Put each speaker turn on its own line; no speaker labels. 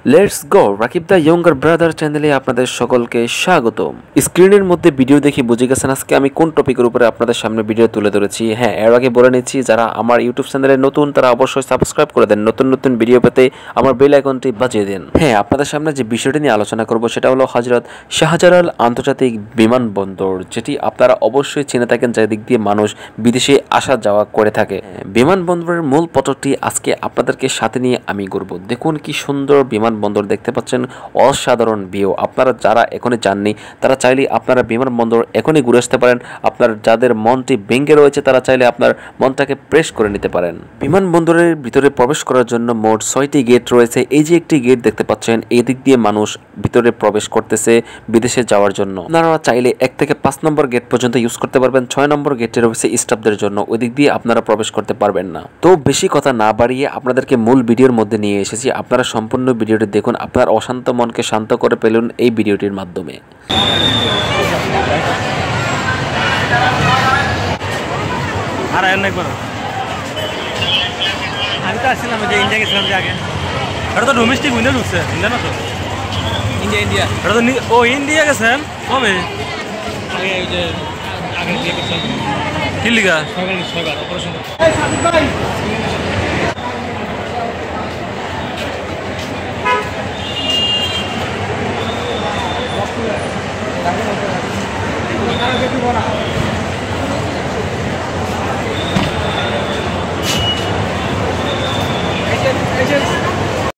Let's go Rakib the younger brother চ্যানেলে আপনাদের সকলকে স্বাগতম। স্ক্রিনের মধ্যে ভিডিও দেখে বুঝে গেছেন আজকে আমি কোন টপিকের উপরে আপনাদের সামনে ভিডিও তুলে ধরেছি। হ্যাঁ, এর আগে বলে নিচ্ছি, যারা আমার ইউটিউব চ্যানেলে নতুন তারা অবশ্যই সাবস্ক্রাইব করে দেন, নতুন নতুন ভিডিও পেতে আমার বেল আইকনটি বাজিয়ে দিন। হ্যাঁ, আপনাদের সামনে যে বিষয়টি নিয়ে আলোচনা করব সেটা হলো হযরত শাহজালাল আন্তর্জাতিক বিমানবন্দর, যেটি আপনারা অবশ্যই চিনে থাকেন, যে দিক দিয়ে মানুষ বিদেশে আসা যাওয়া করে থাকে। বিমানবন্দরের মূল পথটি আজকে আপনাদেরকে সাথে নিয়ে আমি ঘুরবো। দেখুন কি সুন্দর বিমানবন্দর দেখতে পাচ্ছেন, অসাধারণ ভিউ। আপনারা যারা এখনই যাননি তারা চাইলে আপনারা বিমানবন্দর এখনই ঘুরে আসতে পারেন। আপনার যাদের মনটি ভেঙে রয়েছে তারা চাইলে আপনার মনটাকে প্রেস করে নিতে পারেন। বিমানবন্দরের ভিতরে প্রবেশ করার জন্য মোট 6টি গেট রয়েছে। এই যে একটি গেট দেখতে পাচ্ছেন, এই দিক দিয়ে মানুষ ভিতরে প্রবেশ করতেছে বিদেশে যাওয়ার জন্য। আপনারা চাইলে 1 থেকে 5 নম্বর গেট পর্যন্ত ইউজ করতে পারবেন। 6 নম্বর গেটে রয়েছে স্টাফদের জন্য, ওই দিক দিয়ে আপনারা প্রবেশ করতে পারবেন না। তো বেশি কথা না বাড়িয়ে আপনাদেরকে মূল ভিডিওর মধ্যে নিয়ে এসেছি। আপনারা সম্পূর্ণ ভিডিওটি দেখুন, আপনার অশান্ত মনকে শান্ত করে পেলুন এই ভিডিওটির মাধ্যমে।
আমি তো আসছিলাম যে ইন্ডিয়া গেছিলাম যে আগে। এটা তো ডোমেস্টিক উইন্ডো ঢুকছে, ইন্ডিয়া না তো? ইন্ডিয়া এটা তো ও ইন্ডিয়া গেছেন কবে? আগে ওই যে আগে গেছিলাম কি লিগা ছয়বার অপারেশন।